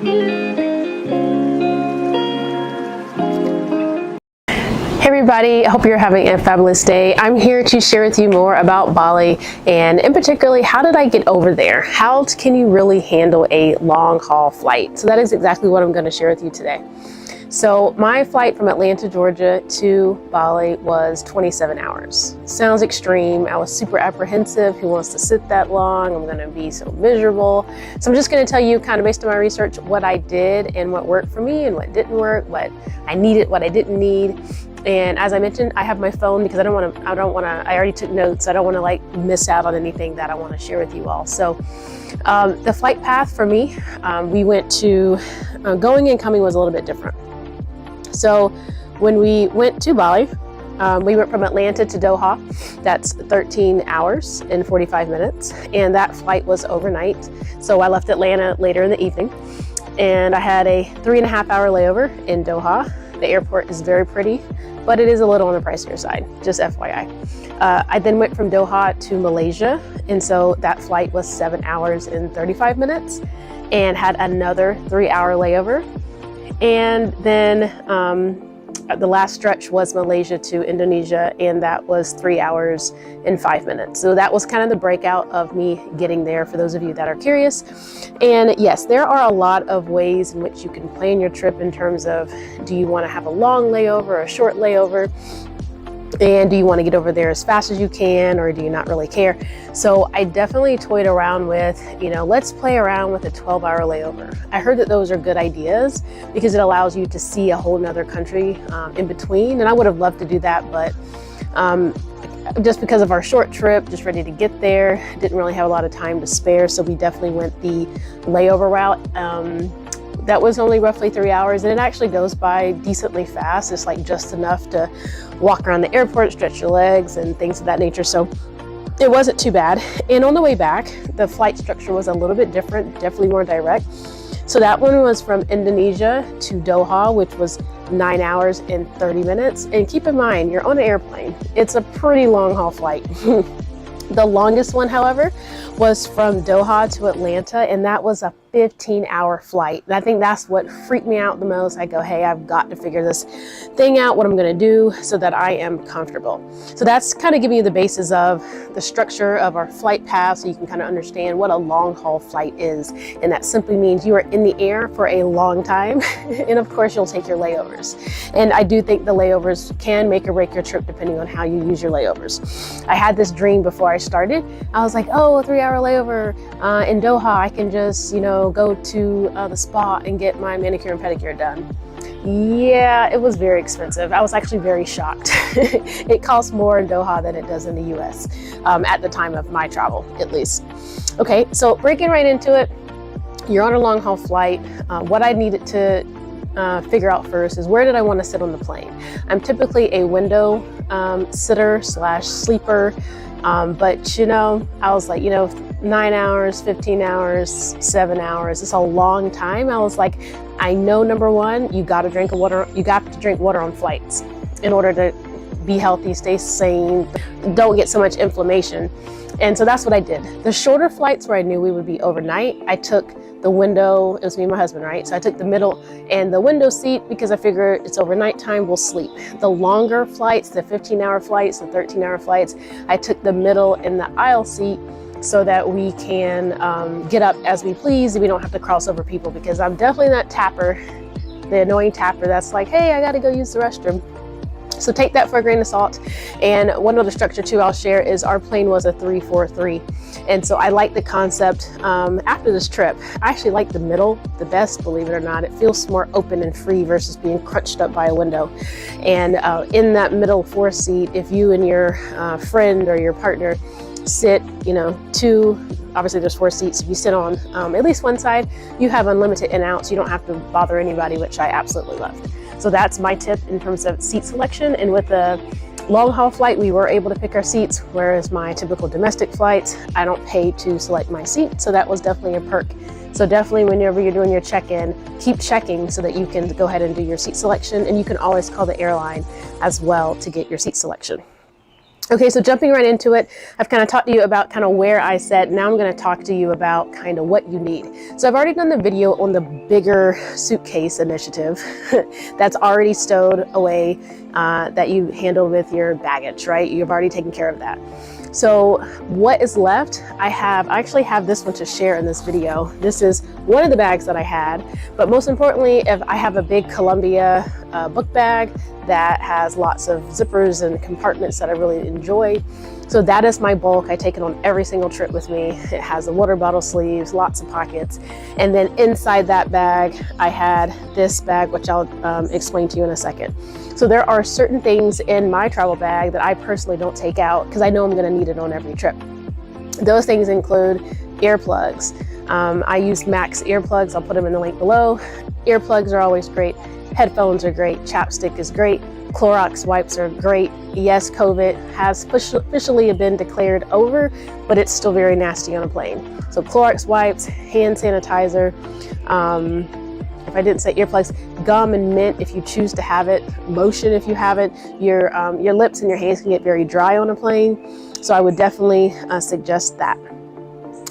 Hey everybody, I hope you're having a fabulous day. I'm here to share with you more about Bali, and in particular, how did I get over there? How can you really handle a long haul flight? So that is exactly what I'm going to share with you today. So my flight from Atlanta, Georgia to Bali was 27 hours. Sounds extreme. I was super apprehensive. Who wants to sit that long? I'm going to be so miserable. So I'm just going to tell you, kind of based on my research, what I did and what worked for me and what didn't work, what I needed, what I didn't need. And as I mentioned, I have my phone because I already took notes. I don't want to like miss out on anything that I want to share with you all. So the flight path for me, we went to, going and coming was a little bit different. So when we went to Bali, we went from Atlanta to Doha. That's 13 hours and 45 minutes. And that flight was overnight. So I left Atlanta later in the evening, and I had a 3.5-hour layover in Doha. The airport is very pretty, but it is a little on the pricier side, just FYI. I then went from Doha to Malaysia, and so that flight was 7 hours and 35 minutes and had another 3-hour layover. And then the last stretch was Malaysia to Indonesia, and that was 3 hours and 5 minutes. So that was kind of the breakout of me getting there, for those of you that are curious. And yes, there are a lot of ways in which you can plan your trip in terms of, do you want to have a long layover or a short layover? And do you want to get over there as fast as you can, or do you not really care? So I definitely toyed around with, let's play around with a 12-hour layover. I heard that those are good ideas because it allows you to see a whole nother country in between. And I would have loved to do that, but just because of our short trip, just ready to get there, didn't really have a lot of time to spare. So we definitely went the layover route. That was only roughly 3 hours, and it actually goes by decently fast. It's like just enough to walk around the airport, stretch your legs and things of that nature. So it wasn't too bad. And on the way back, the flight structure was a little bit different, definitely more direct. So that one was from Indonesia to Doha, which was 9 hours and 30 minutes. And keep in mind, you're on an airplane. It's a pretty long haul flight. The longest one, however, was from Doha to Atlanta, and that was a 15-hour flight. And I think that's what freaked me out the most. I go, hey, I've got to figure this thing out, what I'm going to do so that I am comfortable. So that's kind of giving you the basis of the structure of our flight path, so you can kind of understand what a long haul flight is. And that simply means you are in the air for a long time. And of course, you'll take your layovers. And I do think the layovers can make or break your trip depending on how you use your layovers. I had this dream before I started. I was like, oh, a 3-hour layover in Doha, I can just, go to the spa and get my manicure and pedicure done. Yeah, it was very expensive. I was actually very shocked. It costs more in Doha than it does in the US at the time of my travel, at least. Okay, so breaking right into it, you're on a long haul flight. What I needed to figure out first is, where did I want to sit on the plane? I'm typically a window sitter / sleeper. But I was like, 9 hours, 15 hours, 7 hours, it's a long time. I was like, I know, number one, you got to drink water. You got to drink water on flights in order to be healthy, stay sane, don't get so much inflammation. And so that's what I did. The shorter flights where I knew we would be overnight, I took the window. It was me and my husband, right? So I took the middle and the window seat because I figured it's overnight time, we'll sleep. The longer flights, the 15-hour flights, the 13-hour flights, I took the middle and the aisle seat so that we can get up as we please and we don't have to cross over people, because I'm definitely that tapper, the annoying tapper that's like, hey, I got to go use the restroom. So take that for a grain of salt. And one other structure too I'll share is, our plane was a 3-4-3. And so I like the concept. After this trip, I actually like the middle the best, believe it or not. It feels more open and free versus being crunched up by a window. And in that middle 4 seat, if you and your friend or your partner sit, obviously there's 4 seats. If you sit on at least one side, you have unlimited in outs. You don't have to bother anybody, which I absolutely loved. So that's my tip in terms of seat selection. And with the long haul flight, we were able to pick our seats, whereas my typical domestic flights, I don't pay to select my seat. So that was definitely a perk. So definitely whenever you're doing your check-in, keep checking so that you can go ahead and do your seat selection. And you can always call the airline as well to get your seat selection. Okay, so jumping right into it, I've kind of talked to you about kind of where I sat. Now I'm going to talk to you about kind of what you need. So I've already done the video on the bigger suitcase initiative that's already stowed away, that you handle with your baggage, right? You've already taken care of that. So what is left? I actually have this one to share in this video. This is one of the bags that I had, but most importantly, if I have a big Columbia book bag that has lots of zippers and compartments that I really enjoy. So that is my bulk. I take it on every single trip with me. It has the water bottle sleeves, lots of pockets. And then inside that bag, I had this bag, which I'll explain to you in a second. So there are certain things in my travel bag that I personally don't take out because I know I'm going to need it on every trip. Those things include earplugs. I use Max earplugs. I'll put them in the link below. Earplugs are always great. Headphones are great. Chapstick is great. Clorox wipes are great. Yes, COVID has officially been declared over, but it's still very nasty on a plane. So Clorox wipes, hand sanitizer, if I didn't say earplugs, gum and mint if you choose to have it, lotion if you have it. Your lips and your hands can get very dry on a plane, so I would definitely suggest that.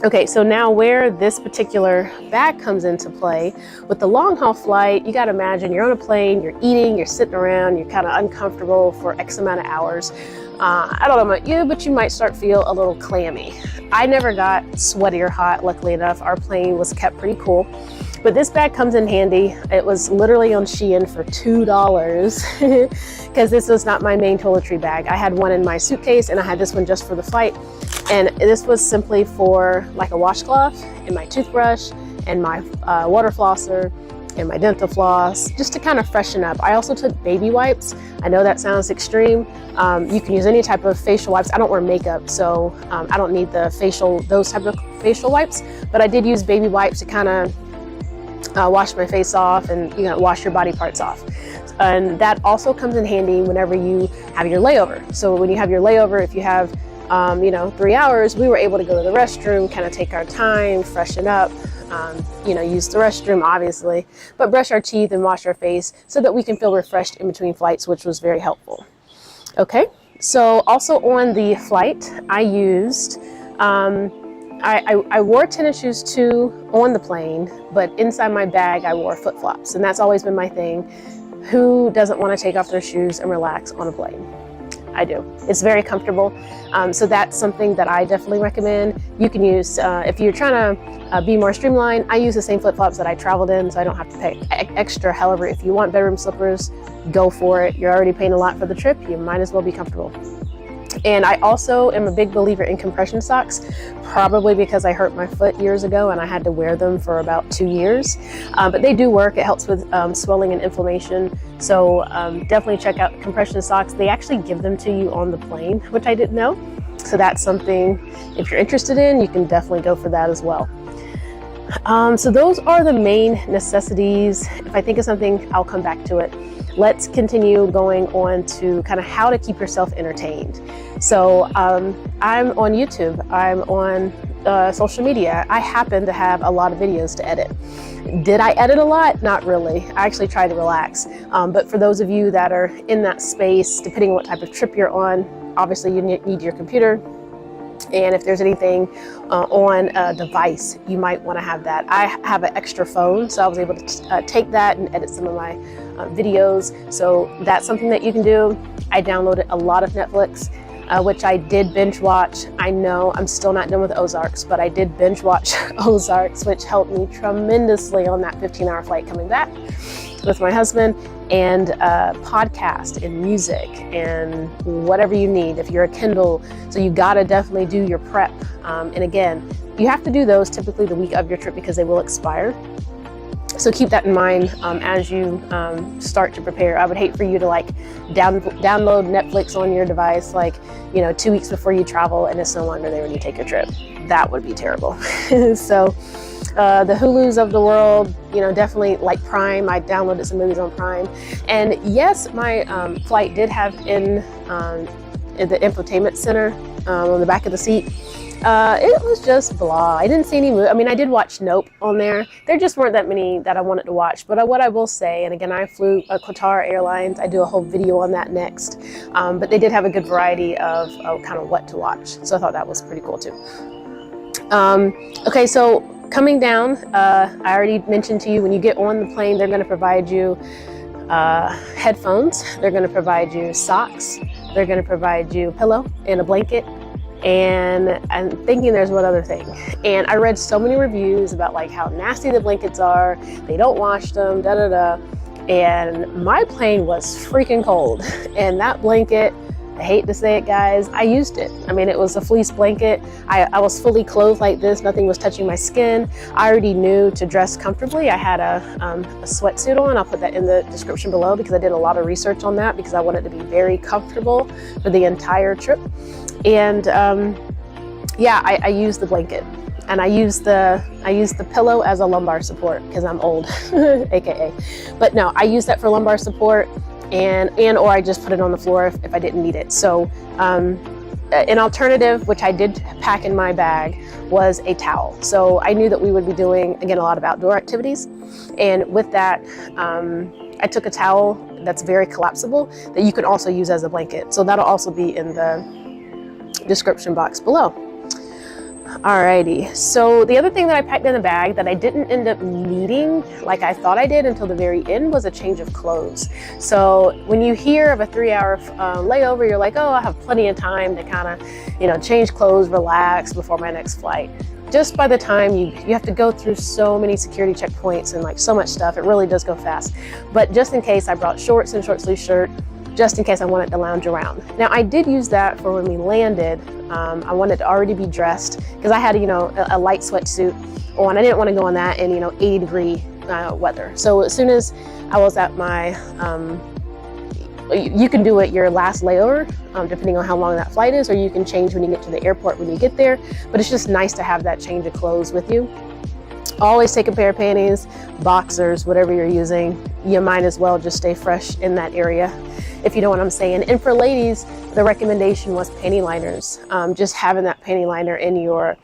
Okay, so now where this particular bag comes into play, with the long haul flight, you gotta imagine you're on a plane, you're eating, you're sitting around, you're kind of uncomfortable for X amount of hours. I don't know about you, but you might start to feel a little clammy. I never got sweaty or hot, luckily enough. Our plane was kept pretty cool. But this bag comes in handy. It was literally on Shein for $2 because this was not my main toiletry bag. I had one in my suitcase and I had this one just for the flight. And this was simply for like a washcloth and my toothbrush and my water flosser and my dental floss, just to kind of freshen up. I also took baby wipes. I know that sounds extreme. You can use any type of facial wipes. I don't wear makeup, so I don't need those type of facial wipes, but I did use baby wipes to kind of wash my face off and wash your body parts off. And that also comes in handy whenever you have your layover. So when you have your layover, if you have 3 hours, we were able to go to the restroom, kind of take our time, freshen up, use the restroom obviously, but brush our teeth and wash our face so that we can feel refreshed in between flights, which was very helpful. Okay, so also on the flight, I used I wore tennis shoes too on the plane, but inside my bag I wore flip-flops, and that's always been my thing. Who doesn't want to take off their shoes and relax on a plane? I do. It's very comfortable. So that's something that I definitely recommend. You can use, if you're trying to be more streamlined, I use the same flip-flops that I traveled in, so I don't have to pay extra. However, if you want bedroom slippers, go for it. You're already paying a lot for the trip. You might as well be comfortable. And I also am a big believer in compression socks, probably because I hurt my foot years ago and I had to wear them for about 2 years. But they do work. It helps with swelling and inflammation. So definitely check out compression socks. They actually give them to you on the plane, which I didn't know. So that's something, if you're interested in, you can definitely go for that as well. So those are the main necessities. If I think of something, I'll come back to it. Let's continue going on to kind of how to keep yourself entertained. So I'm on YouTube, I'm on social media. I happen to have a lot of videos to edit. Did I edit a lot? Not really. I actually try to relax. But for those of you that are in that space, depending on what type of trip you're on, obviously you need your computer. And if there's anything on a device, you might want to have that. I have an extra phone, so I was able to take that and edit some of my videos. So that's something that you can do. I downloaded a lot of Netflix, which I did binge watch. I know I'm still not done with Ozarks, but I did binge watch Ozarks, which helped me tremendously on that 15-hour flight coming back with my husband. And podcast and music and whatever you need if you're a Kindle. So you gotta definitely do your prep. And again, you have to do those typically the week of your trip because they will expire. So keep that in mind as you start to prepare. I would hate for you to like download Netflix on your device 2 weeks before you travel and it's no longer there when you take your trip. That would be terrible. So the Hulus of the world, definitely like Prime. I downloaded some movies on Prime. And yes, my flight did have in the infotainment center on the back of the seat, It was just blah. I didn't see any I mean, I did watch Nope on there. There just weren't that many that I wanted to watch. But what I will say, and again, I flew Qatar Airlines. I do a whole video on that next. But they did have a good variety of kind of what to watch. So I thought that was pretty cool too. Okay, so coming down, I already mentioned to you, when you get on the plane, they're going to provide you headphones. They're going to provide you socks. They're going to provide you a pillow and a blanket. And I'm thinking there's one other thing. And I read so many reviews about like how nasty the blankets are. They don't wash them, da da da. And my plane was freaking cold. And that blanket, I hate to say it, guys, I used it. I mean, it was a fleece blanket. I was fully clothed like this. Nothing was touching my skin. I already knew to dress comfortably. I had a sweatsuit on. I'll put that in the description below because I did a lot of research on that because I wanted to be very comfortable for the entire trip. And yeah, I used the blanket, and I used the pillow as a lumbar support because I'm old, AKA. But no, I used that for lumbar support, or I just put it on the floor if I didn't need it. So an alternative, which I did pack in my bag, was a towel. So I knew that we would be doing, again, a lot of outdoor activities. And with that, I took a towel that's very collapsible that you can also use as a blanket. So that'll also be in the description box below. Alrighty, so the other thing that I packed in the bag that I didn't end up needing like I thought I did until the very end was a change of clothes. So when you hear of a 3-hour layover, you're like, oh, I have plenty of time to kind of, change clothes, relax before my next flight. Just by the time you have to go through so many security checkpoints and like so much stuff, it really does go fast. But just in case, I brought shorts and short sleeve shirt, just in case I wanted to lounge around. Now, I did use that for when we landed. I wanted to already be dressed because I had, a light sweatsuit on. I didn't want to go on that in, 80-degree weather. So as soon as I was at my, you can do it your last layover, depending on how long that flight is, or you can change when you get to the airport when you get there. But it's just nice to have that change of clothes with you. Always take a pair of panties, boxers, whatever you're using. You might as well just stay fresh in that area, if you know what I'm saying. And for ladies, the recommendation was panty liners. Just having that panty liner in your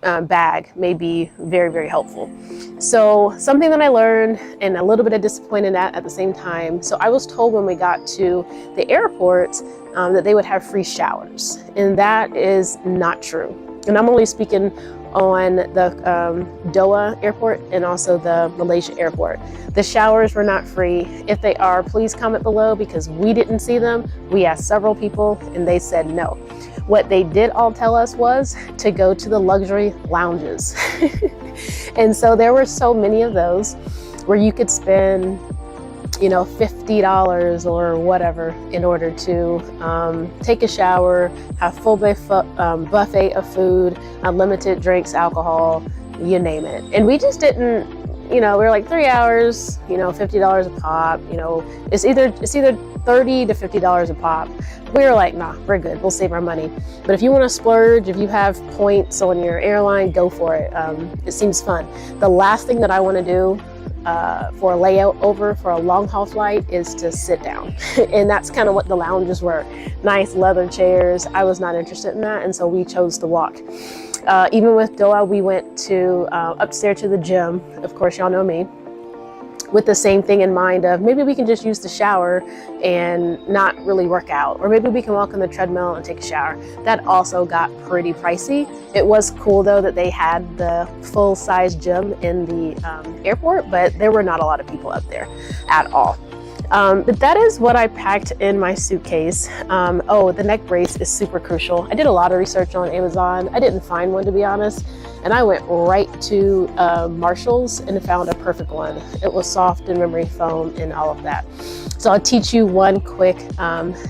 bag may be very, very helpful. So something that I learned, and a little bit of disappointed at the same time. So I was told when we got to the airport that they would have free showers, and that is not true. And I'm only speaking on the Doha airport and also the Malaysia airport. The showers were not free. If they are, please comment below because we didn't see them. We asked several people and they said no. What they did all tell us was to go to the luxury lounges. And so there were so many of those where you could spend $50 or whatever in order to take a shower, have full buffet of food, unlimited drinks, alcohol, you name it. And we just didn't, we were like 3 hours, $50 a pop, it's either $30 to $50 a pop. We were like, nah, we're good, we'll save our money. But if you want to splurge, if you have points on your airline, go for it. It seems fun. The last thing that I want to do for a layover for a long haul flight is to sit down. And that's kind of what the lounges were. Nice leather chairs. I was not interested in that, and so we chose to walk. Even with Doha, we went to upstairs to the gym. Of course, y'all know me. With the same thing in mind of maybe we can just use the shower and not really work out, or maybe we can walk on the treadmill and take a shower. That also got pretty pricey. It was cool though that they had the full-size gym in the airport, but there were not a lot of people up there at all. But that is what I packed in my suitcase. Oh, the neck brace is super crucial. I did a lot of research on Amazon. I didn't find one, to be honest. And I went right to Marshall's and found a perfect one. It was soft and memory foam and all of that. So I'll teach you one quick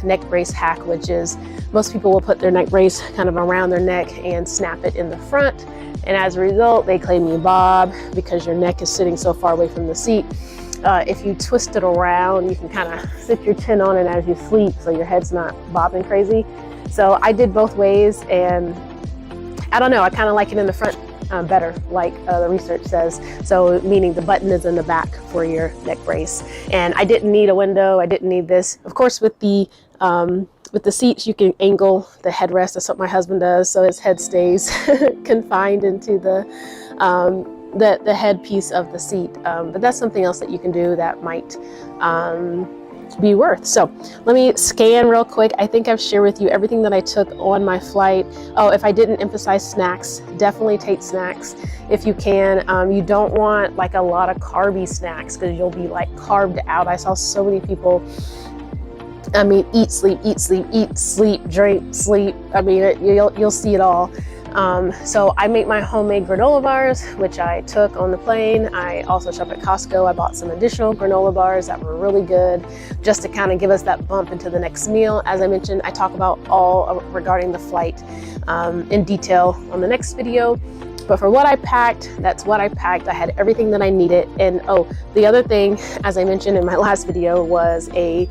neck brace hack, which is most people will put their neck brace kind of around their neck and snap it in the front. And as a result, they claim you bob because your neck is sitting so far away from the seat. If you twist it around, you can kind of sit your chin on it as you sleep so your head's not bobbing crazy. So I did both ways, and I don't know, I kind of like it in the front better, like the research says. So meaning the button is in the back for your neck brace. And I didn't need a window, I didn't need this. Of course, with the With the seats, you can angle the headrest. That's what my husband does, so his head stays confined into the headpiece of the seat. But that's something else that you can do that might be worth. So let me scan real quick. I think I've shared with you everything that I took on my flight. Oh, if I didn't emphasize snacks, definitely take snacks if you can. You don't want like a lot of carby snacks because you'll be like carved out. I saw so many people, I mean, eat, sleep, drink, sleep. I mean, you'll see it all. So I make my homemade granola bars, which I took on the plane. I also shop at Costco. I bought some additional granola bars that were really good just to kind of give us that bump into the next meal. As I mentioned, I talk about all regarding the flight in detail on the next video. But for what I packed, that's what I packed. I had everything that I needed. And oh, the other thing, as I mentioned in my last video, was a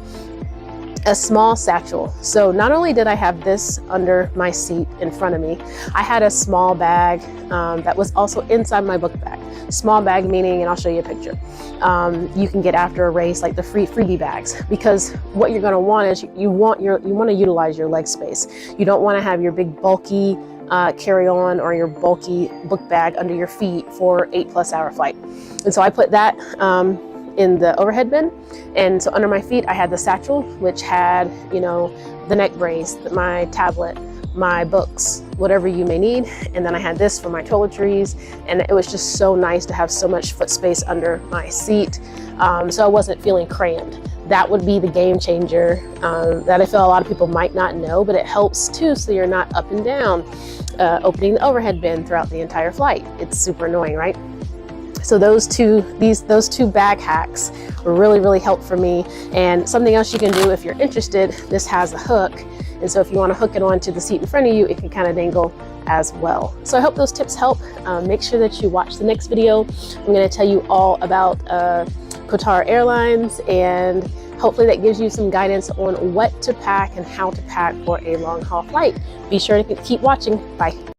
small satchel. So not only did I have this under my seat in front of me, I had a small bag that was also inside my book bag. Small bag meaning, and I'll show you a picture, you can get after a race, like the freebie bags, because what you're going to want is you want to utilize your leg space. You don't want to have your big bulky carry-on or your bulky book bag under your feet for 8+ hour flight. And so I put that in the overhead bin. And so under my feet, I had the satchel, which had, you know, the neck brace, my tablet, my books, whatever you may need. And then I had this for my toiletries. And it was just so nice to have so much foot space under my seat. So I wasn't feeling crammed. That would be the game changer that I feel a lot of people might not know, but it helps too. So you're not up and down, opening the overhead bin throughout the entire flight. It's super annoying, right? So those two bag hacks were really helpful for me. And something else you can do if you're interested, this has a hook. And so if you want to hook it onto the seat in front of you, it can kind of dangle as well. So I hope those tips help. Make sure that you watch the next video. I'm going to tell you all about Qatar Airlines, and hopefully that gives you some guidance on what to pack and how to pack for a long haul flight. Be sure to keep watching. Bye.